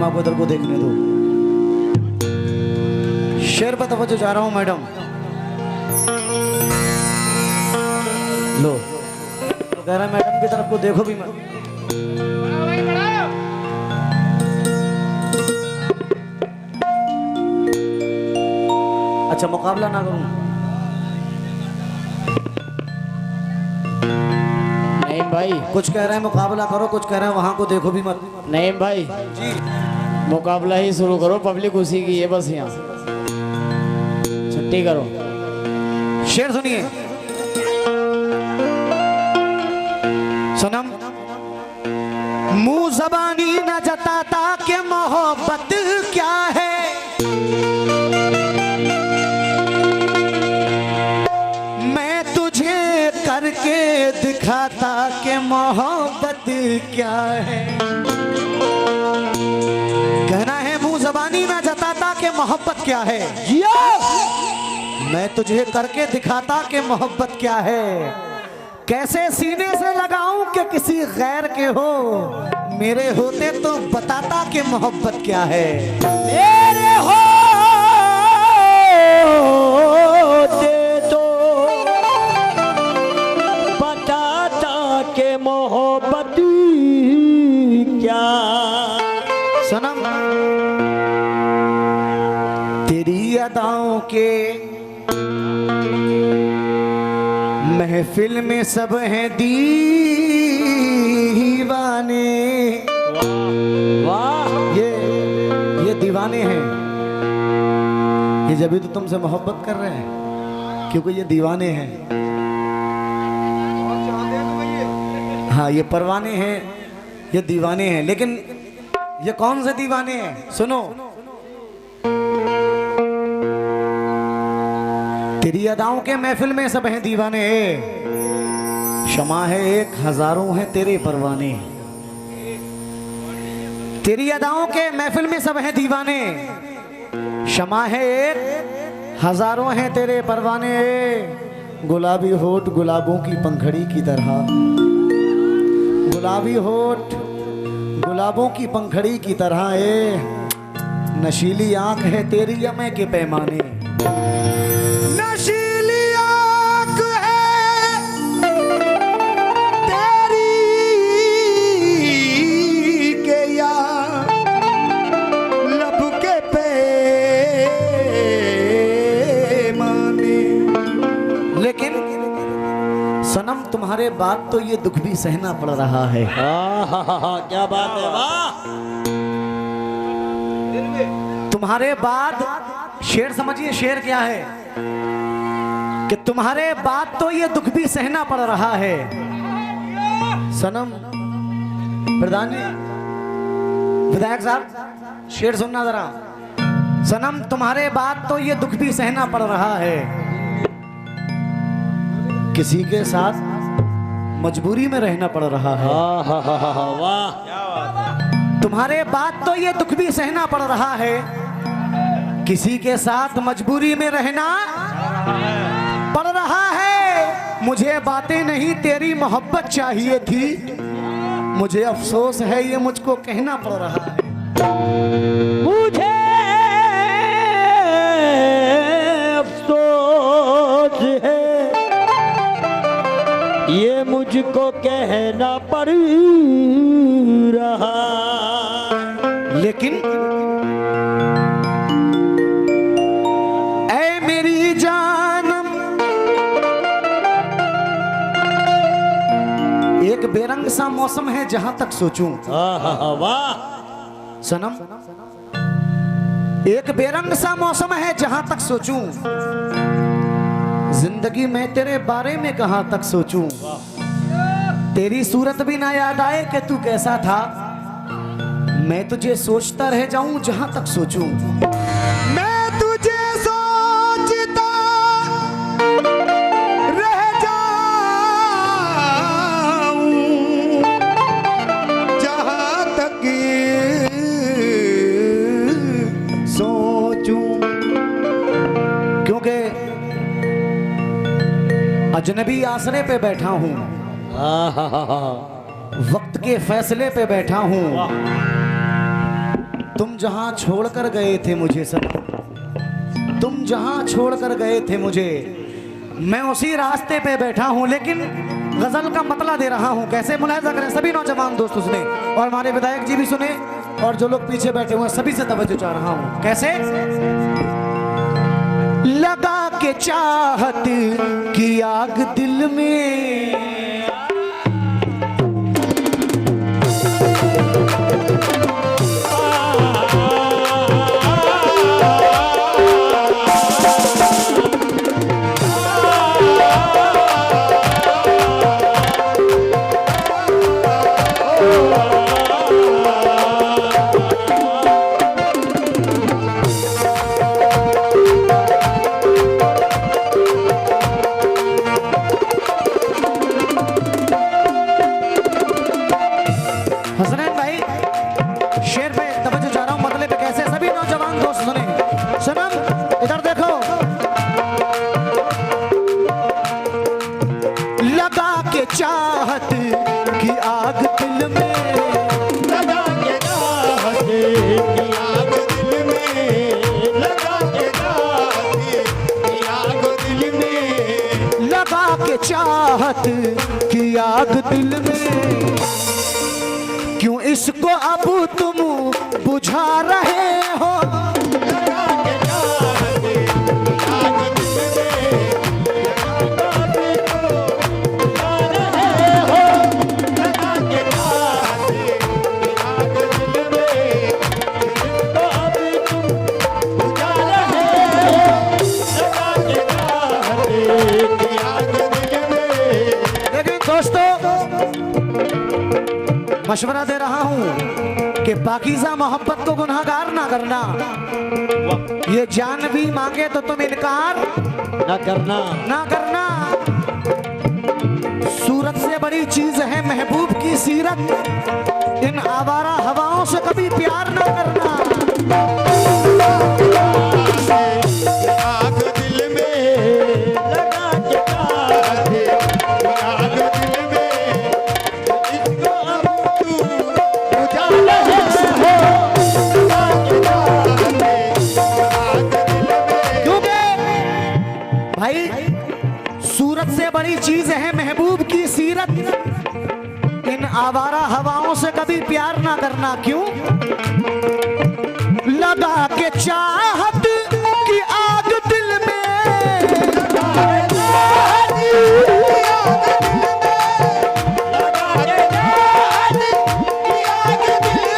माँ को इधर को देखने दो। शेर पर तवज्जो जा रहा हूं मैडम। लो तो कह रहा है मैडम की तरफ को देखो भी मत। अच्छा मुकाबला ना करूं? नहीं भाई, कुछ कह रहे हैं मुकाबला करो, कुछ कह रहे हैं वहां को देखो भी मत। नहीं भाई जी मुकाबला ही शुरू करो, पब्लिक उसी की है बस। यहाँ छुट्टी करो। शेर सुनिए। सनम मुंह जबानी न जताता कि मोहब्बत क्या है, मैं तुझे करके दिखाता कि मोहब्बत क्या है। कहना है मुंह जबानी न जताता कि मोहब्बत क्या है, मैं तुझे करके दिखाता कि मोहब्बत क्या है। कैसे सीने से लगाऊं कि किसी गैर के हो, मेरे होते तो बताता कि मोहब्बत क्या है। मेरे होते तो बताता के मोहब्बत क्या। सनम तेरी अदाओं के महफिल में सब हैं दीवाने। वाह ये दीवाने हैं, ये जब भी तो तुमसे मोहब्बत कर रहे हैं क्योंकि ये दीवाने हैं। हाँ ये परवाने हैं, ये दीवाने हैं। लेकिन ये कौन से दीवाने हैं? सुनो, तेरी अदाओं के महफिल में सब हैं दीवाने, शमा है एक हजारों हैं तेरे परवाने। तेरी अदाओं के महफिल में सब हैं दीवाने, शमा है एक हजारों हैं तेरे परवाने। गुलाबी होठ गुलाबों की पंखड़ी की तरह, गुलाबी होठ गुलाबों की पंखड़ी की तरह है। नशीली आंख है तेरी यमे के पैमाने, नशीली आंख है तेरी के या लब के पैमाने। लेकिन सनम तुम्हारे बाद तो ये दुख भी सहना पड़ रहा है। क्या बात है, वाह। तुम्हारे बाद शेर समझिए, शेर क्या है कि तुम्हारे बाद तो ये दुख भी सहना पड़ रहा है। सनम प्रधान जी, विधायक साहब शेर सुनना जरा। सनम तुम्हारे बाद तो ये दुख भी सहना पड़ रहा है, किसी के साथ मजबूरी में रहना पड़ रहा है। वाह। तुम्हारे बाद तो ये दुख भी सहना पड़ रहा है, किसी के साथ मजबूरी में रहना पड़ रहा है। मुझे बातें नहीं तेरी मोहब्बत चाहिए थी, मुझे अफसोस है ये मुझको कहना पड़ रहा है। मुझे अफसोस है ये मुझको कहना पड़ रहा। लेकिन ऐ मेरी जानम, एक बेरंग सा मौसम है जहां तक सोचूं। वाह। सनम एक बेरंग सा मौसम है जहां तक सोचूं, जिंदगी में तेरे बारे में कहां तक सोचूं। तेरी सूरत भी ना याद आए कि तू कैसा था, मैं तुझे सोचता रह जाऊं जहां तक सोचूं। मैं तुझे सोचता रह जाऊं जहां तक सोचूं। क्योंकि अजनबी आसरे पे बैठा हूं, वक्त के फैसले पे बैठा हूं, तुम जहां छोड़कर गए थे मुझे सनम, तुम जहां छोड़कर गए थे मुझे, मैं उसी रास्ते पे बैठा हूं, लेकिन गजल का मतला दे रहा हूं। कैसे मुलाहिजा करें सभी नौजवान दोस्त सुने, और हमारे विधायक जी भी सुने, और जो लोग पीछे बैठे हुए हैं सभी से तवज्जो चाह रहा हूं। कैसे? लगा के चाहत की आग दिल में, हसनैन भाई शेर पे तवज्जो चाह रहा हूं, मतले पे कैसे सभी नौजवान दोस्त सुने। सनम इधर देखो, लगा के चाहत की आग दिल में, लगा के चाहत की आग दिल में, लगा के चाहत की आग दिल में, लगा के चाहत की आग दिल में, क्यों इसको अब तुम बुझा रहे हो, लगा के चाहत की आग दिल में, लगा रहे हो, लगा के चाहत की आग दिल में, इसको अब तुम बुझा रहे हो, लगा के चाहत की आग दिल में। लेकिन दोस्तों मशवरा दे रहा हूं कि पाकीज़ा मोहब्बत को गुनाहगार ना करना, ये जान भी मांगे तो तुम इनकार ना करना। ना करना। सूरत से बड़ी चीज है महबूब की सीरत, इन आवारा हवाओं से कभी प्यार ना करना। आग दिल में लगा के चाहत की आग दिल में, इसको अब तू बुझा रहे हो, लगा के चाहत की आग दिल में। क्योंकि भाई सूरत से बड़ी चीज है महबूब की सीरत, इन आवारा हवाओं से कभी प्यार ना करना। क्यों? लगा के चाहत की आग दिल में, लगा के चाहत की आग दिल में,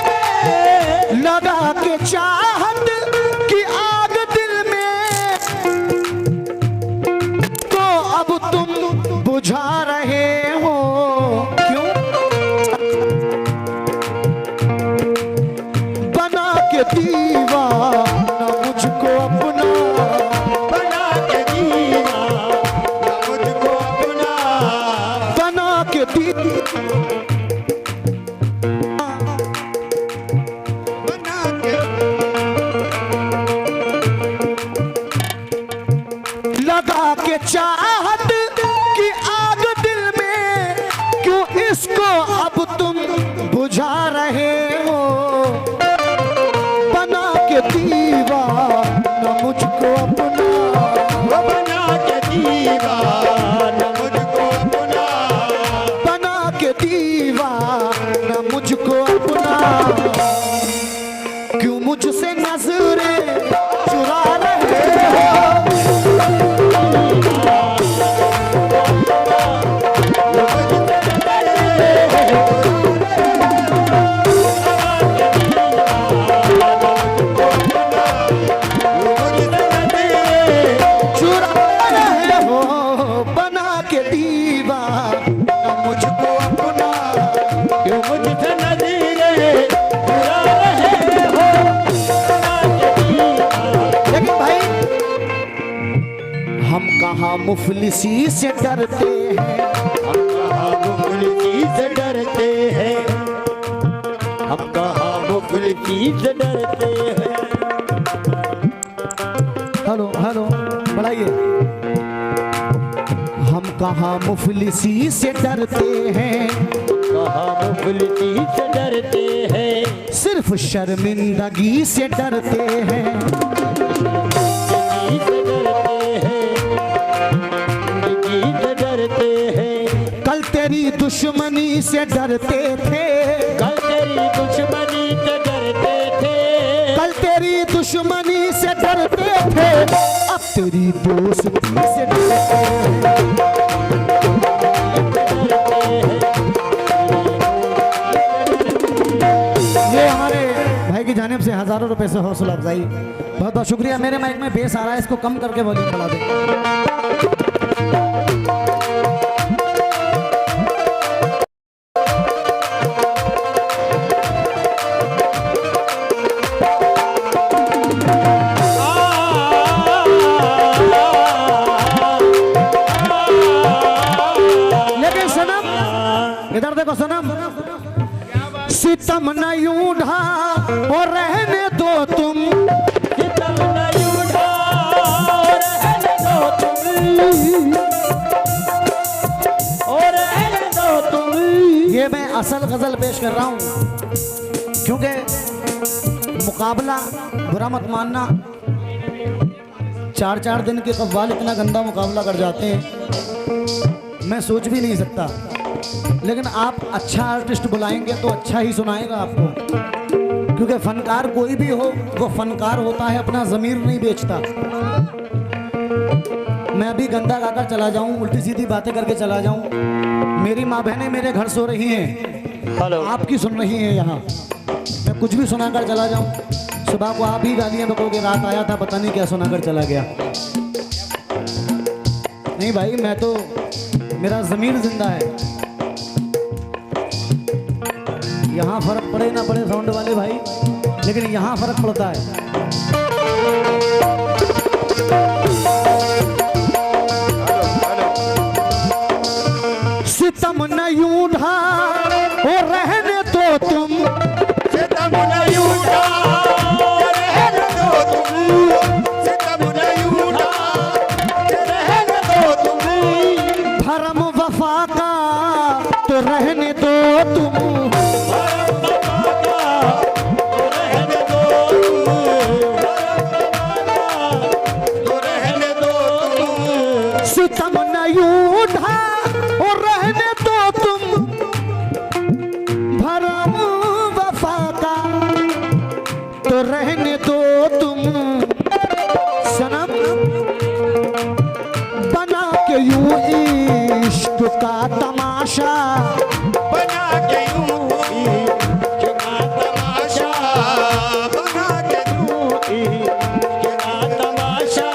लगा के चाहत की आग दिल में, तो अब तुम बुझा रहे हो। क्यों? बना के दीवाना मुझको अपना, बना के दीवाना मुझको अपना, बना के बना के लगा के चाहत की आग दिल में, क्यों इसको अब तुम बुझा रहे हो। बना के दीवाना मुझको अपना, बना के दीवाना मुझको अपना, बना के दीवाना मुझको अपना, क्यों मुझसे नजरें चुरा रहे हो। चुरा रहे हो, बना के दीवाना मुझको अपना, क्यों मुझसे नजरें चुरा रहे हो, बना के दीवाना। लेकिन भाई हम कहाँ मुफलिसी से डरते हैं, हम कहाँ मुफलिसी से डरते हैं, हम कहाँ मुफलिसी से डरते हैं। हेलो हेलो बढ़ाइए। हम कहाँ मुफलिसी से डरते हैं, कहाँ मुफलिसी से डरते हैं, सिर्फ शर्मिंदगी से डरते हैं। जिंदगी से डरते हैं, जिंदगी से डरते हैं। कल तेरी दुश्मनी से डरते थे, कल तेरी दुश्मनी से डरते थे, कल तेरी दुश्मनी से डरते थे, अब तेरी दोस्ती से डरते हैं। ये हमारे भाई की जानिब से हजारों रुपए से हौसला अफजाई, बहुत बहुत शुक्रिया। मेरे माइक में बेस आ रहा है, इसको कम करके वॉल्यूम बढ़ा दें। लेकिन सनम, इधर देखो सनम, सितम न यूं ढा और रहने दो तुम, सितम नहीं उठा और रहने दो तुम, और रहने दो तुम। ये मैं असल गजल पेश कर रहा हूँ क्योंकि मुकाबला, बुरा मत मानना, 4-4 दिन के कव्वाल इतना गंदा मुकाबला कर जाते हैं, मैं सोच भी नहीं सकता। लेकिन आप अच्छा आर्टिस्ट बुलाएंगे तो अच्छा ही सुनाएगा आपको, क्योंकि फनकार कोई भी हो वो फनकार होता है, अपना ज़मीर नहीं बेचता। मैं अभी गंदा गाकर चला जाऊं, उल्टी सीधी बातें करके चला जाऊं, मेरी माँ बहनें मेरे घर सो रही हैं, हेलो, आपकी सुन रही हैं यहाँ, मैं कुछ भी सुनाकर चला जाऊं, सुबह को आप ही गालियाँ बकोगे, रात आया था पता नहीं क्या सुनाकर चला गया। नहीं भाई, मैं तो, मेरा ज़मीर जिंदा है। यहाँ फर्क पड़े ना पड़े साउंड वाले भाई, लेकिन यहाँ फर्क पड़ता है। सितम न यूं ढा और रहने दो तुम, सितम नहीं उठा रहने दो तुम, सितम नहीं उठा रहने दो तुम। भरम वफा का तो रहने दो तुम, सितम न यूं ढा और रहने दो तुम, भरम वफा का तो रहने दो तुम। सनम बना के यूं इश्क का तमाशा, बना के यूं इश्क का तमाशा, बना के यूं इश्क का तमाशा,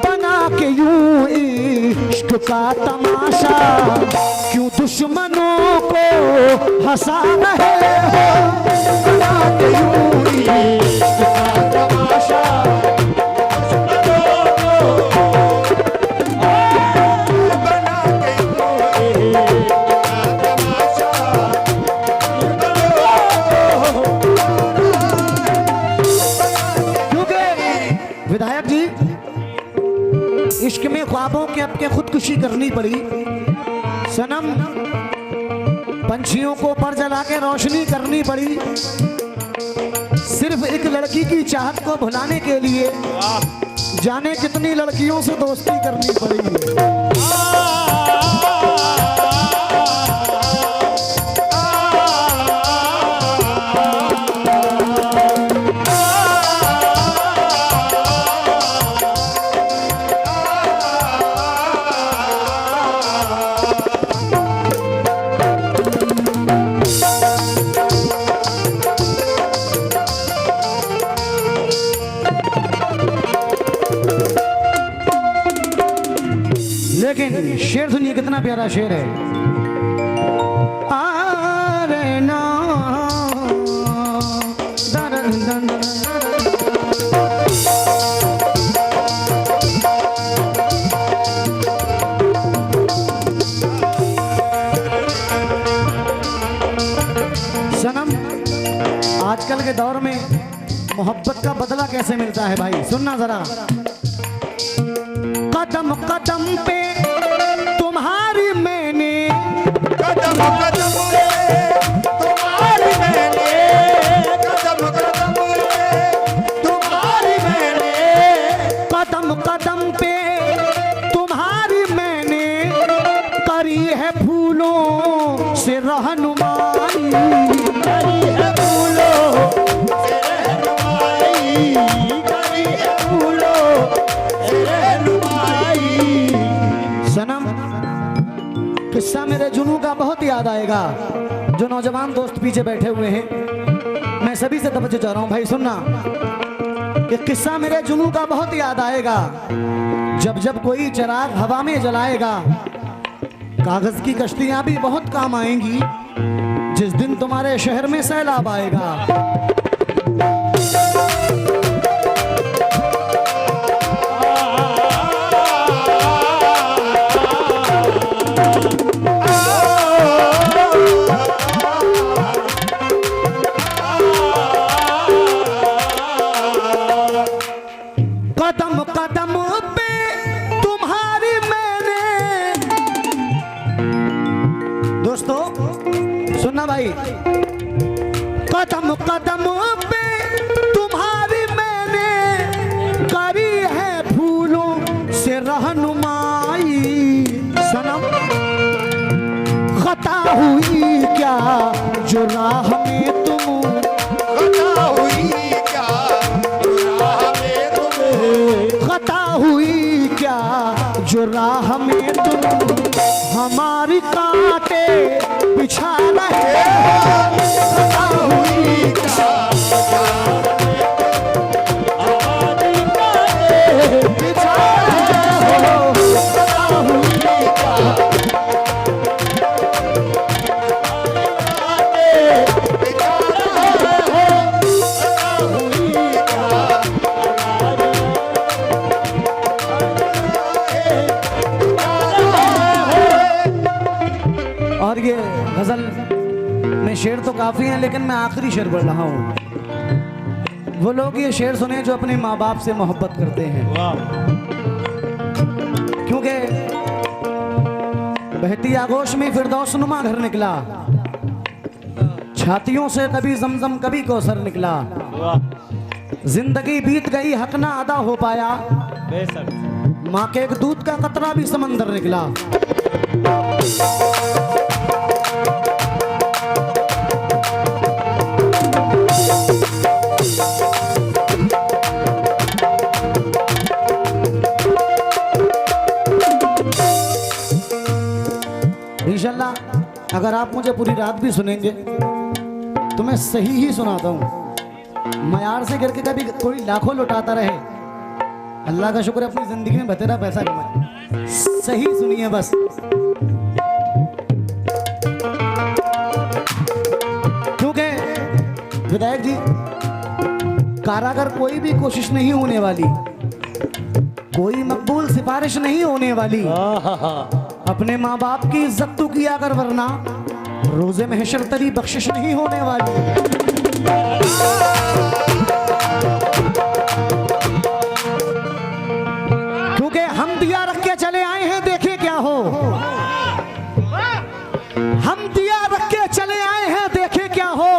बना के यूं इश्क का तमाशा, क्यों दुश्मनों को हंसा रहे हो। बना के यूं इश्क का तमाशा, बना के यूं इश्क का तमाशा। क्योंकि विधायक जी, इश्क में ख्वाबों के अब के खुदकुशी करनी पड़ी। सनम, पंछियों को पर जला के रोशनी करनी पड़ी, सिर्फ एक लड़की की चाहत को भुलाने के लिए जाने कितनी लड़कियों से दोस्ती करनी पड़ी। लेकिन शेर सुनिए, कितना प्यारा शेर है। आरे ना दरन दन दन। सनम, आजकल के दौर में मोहब्बत का बदला कैसे मिलता है भाई, सुनना जरा। कदम कदम पे तुम्हारी मैंने, कदम कदम पे तुम्हारी मैंने, से रहनुमाई, करी है फूलों से रहनुमाई, करी है फूलों से रहनुमाई। सनम, किस्सा मेरे जुनू का बहुत याद आएगा। जो नौजवान दोस्त पीछे बैठे हुए हैं, मैं सभी से तवज्जो चाह रहा हूं भाई, सुनना। ये किस्सा मेरे जुनू का बहुत याद आएगा। जब जब कोई चिराग हवा में जलाएगा, कागज की कश्तियां भी बहुत काम आएंगी। जिस दिन तुम्हारे शहर में सैलाब आएगा, कदम कदम पे तुम्हारी मैंने, दोस्तों सुनना भाई, कदम कदम पे तुम्हारी मैंने करी है फूलों से रहनुमाई। सनम, खता हुई क्या जो राह में तुम, खता हुई क्या राह में तुम, खता हुई क्या जो राह में तुम हमारी कांटे बिछा रहे हो। खता हुई क्या हमारी कांटे बिछा रहे हो। खता हुई क्या कांटे बिछा रहे हो। खता हुई क्या और ये गजल में शेर तो काफी हैं, लेकिन मैं आखिरी शेर बोल रहा हूँ। वो लोग ये शेर सुने जो अपने माँ बाप से मोहब्बत करते हैं, क्योंकि बहती आगोश में फिरदौस नुमा घर निकला, छातियों से कभी जमजम कभी कौसर निकला। जिंदगी बीत गई हक ना अदा हो पाया, माँ के एक दूध का कतरा भी समंदर निकला। इंशाल्लाह अगर आप मुझे पूरी रात भी सुनेंगे तो मैं सही ही सुनाता हूँ। मयार से गिर के कभी कोई लाखों लुटाता रहे, अल्लाह का शुक्र अपनी जिंदगी में बतेरा पैसा कमाए। सही सुनिए बस। क्योंकि विधायक जी, कारागर कोई भी कोशिश नहीं होने वाली, कोई मकबूल सिफारिश नहीं होने वाली। अपने माँ बाप की इज्जत तू किया कर, वरना रोजे महशर तेरी बख्शिश नहीं होने वाली। क्योंकि हम दिया रख के चले आए हैं, देखे क्या हो। हम दिया रख के चले आए हैं, देखे क्या हो।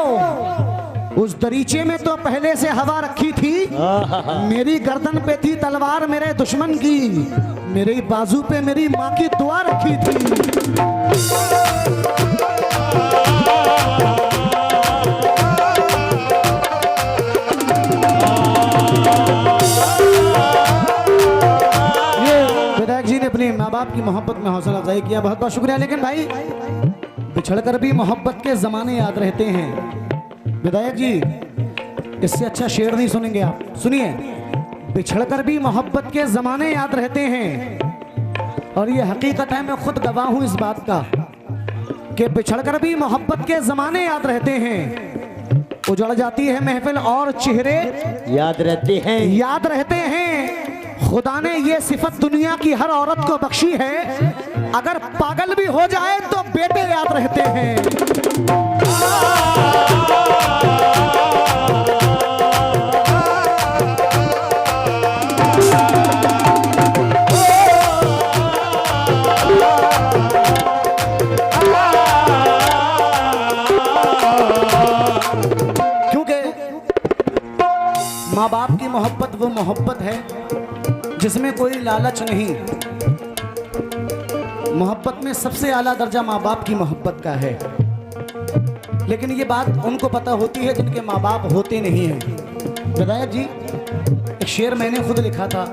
उस दरीचे में तो पहले से हवा रखी थी, मेरी गर्दन पे थी तलवार मेरे दुश्मन की, मेरे बाजू पे मेरी माँ की दुआ रखी थी। विधायक जी ने अपने माँ बाप की मोहब्बत में हौसला अफजाई किया, बहुत बहुत शुक्रिया। लेकिन भाई, बिछड़कर भी मोहब्बत के जमाने याद रहते हैं। विधायक जी, इससे अच्छा शेर नहीं सुनेंगे आप, सुनिए। बिछड़कर भी मोहब्बत के जमाने याद रहते हैं, और ये हकीकत है, मैं खुद गवाह हूं इस बात का कि बिछड़कर भी मोहब्बत के जमाने याद रहते हैं। उजड़ जाती है महफिल और चेहरे याद रहते हैं, याद रहते हैं। खुदा ने ये सिफत दुनिया की हर औरत को बख्शी है, अगर पागल भी हो जाए तो बेटे याद रहते हैं। क्योंकि माँ बाप की मोहब्बत वो मोहब्बत है जिसमें कोई लालच नहीं। मोहब्बत में सबसे आला दर्जा माँ बाप की मोहब्बत। मोहब्बत का है। लेकिन ये बात उनको पता होती है जिनके माँ बाप होते नहीं हैं। विधायक जी, एक शेर मैंने खुद लिखा था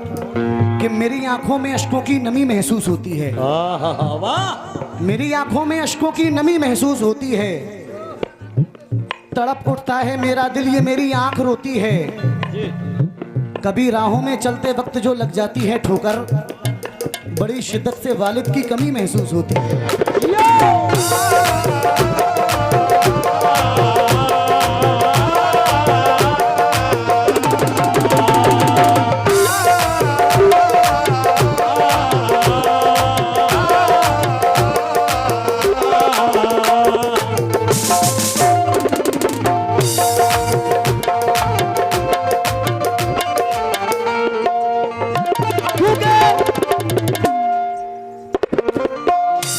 कि मेरी आंखों में अश्कों की नमी महसूस होती है। वाह, मेरी आंखों में अश्कों की नमी महसूस होती है, तड़प उठता है मेरा दिल, ये मेरी आंख रोती है। कभी राहों में चलते वक्त जो लग जाती है ठोकर, बड़ी शिद्दत से वालिद की कमी महसूस होती है।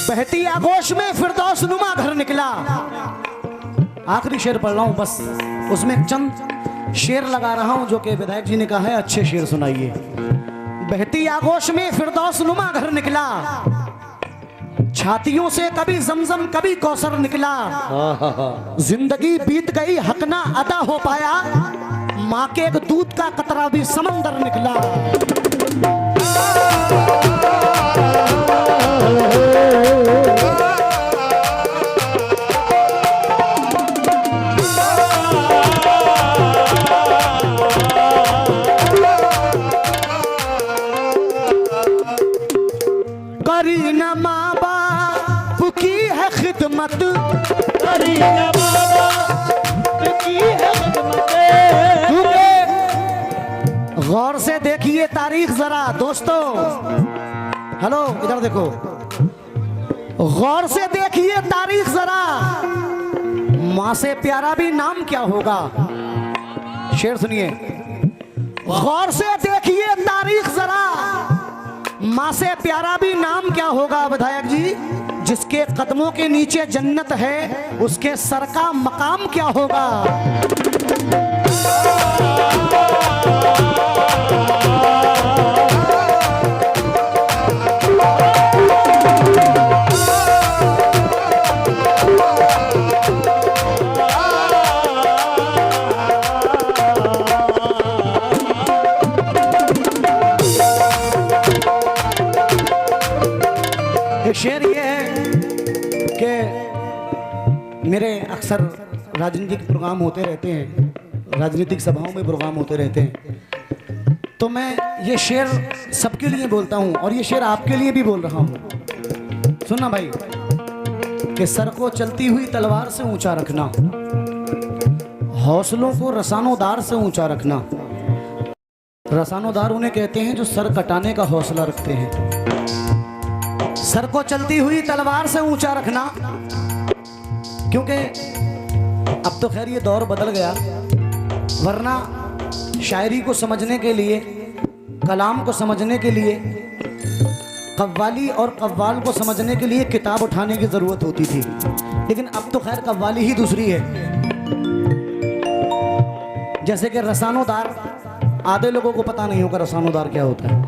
बहती आगोश में फिरदौस नुमा घर निकला। आखिरी शेर पढ़ रहा हूं, बस उसमें चंद शेर लगा रहा हूं जो कि विधायक जी ने कहा है अच्छे शेर सुनाइए। बहती आगोश में फिरदौस नुमा घर निकला, छातियों से कभी जमजम कभी कौसर निकला। जिंदगी बीत गई हक ना अदा हो पाया, माँ के एक दूध का कतरा भी समंदर निकला। करी न माँ बाप की है खिदमत, करी न माँ बाप की है खिदमत। गौर से देखिए तारीख जरा दोस्तों, हेलो इधर देखो, गौर से देखिए तारीख जरा, माँ से प्यारा भी नाम क्या होगा। शेर सुनिए, गौर से देखिए तारीख जरा, माँ से प्यारा भी नाम क्या होगा। विधायक जी, जिसके कदमों के नीचे जन्नत है, उसके सर का मकाम क्या होगा। एक शेर ये है कि मेरे अक्सर राजनीतिक प्रोग्राम होते रहते हैं, राजनीतिक सभाओं में प्रोग्राम होते रहते हैं, तो मैं ये शेर सबके लिए बोलता हूँ और ये शेर आपके लिए भी बोल रहा हूँ। सुनना भाई, कि सर को चलती हुई तलवार से ऊंचा रखना, हौसलों को रसानोदार से ऊंचा रखना। रसानोदार उन्हें कहते हैं जो सर कटाने का हौसला रखते हैं। सर को चलती हुई तलवार से ऊंचा रखना, क्योंकि अब तो खैर ये दौर बदल गया, वरना शायरी को समझने के लिए, कलाम को समझने के लिए, कव्वाली और कव्वाल को समझने के लिए किताब उठाने की जरूरत होती थी। लेकिन अब तो खैर कव्वाली ही दूसरी है। जैसे कि रसानोदार, आधे लोगों को पता नहीं होगा रसानोदार क्या होता है,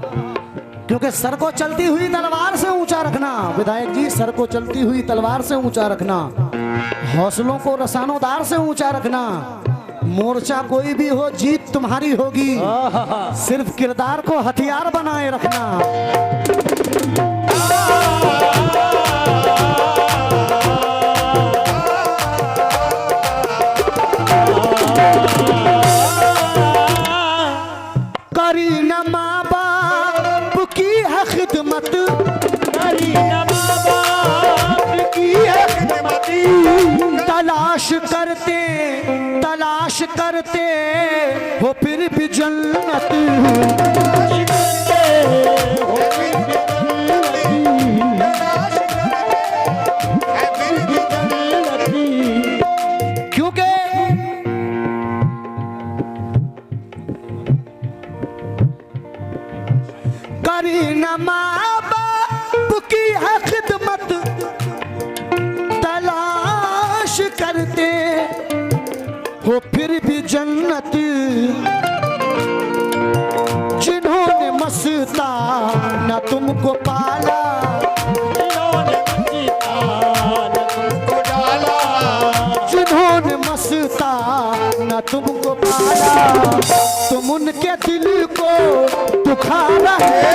क्योंकि सर को चलती हुई तलवार से ऊंचा रखना। विधायक जी, सर को चलती हुई तलवार से ऊंचा रखना, हौसलों को रसानोदार से ऊंचा रखना। मोर्चा कोई भी हो, जीत तुम्हारी होगी, सिर्फ किरदार को हथियार बनाए रखना। करी न माँ बाप की है खिदमत, करी न माँ बाप की है खिदमत। तलाश करते हो फिर भी जन्नत। क्योंकि करी न माँ बाप की है खिदमत, तलाश करते हो फिर भी जन्नत। जिन्होंने मस्ताना तुमको पाला, जिन्होंने मस्ताना तुमको न तुमको पाला, तुम उनके दिल को दुखा रहे।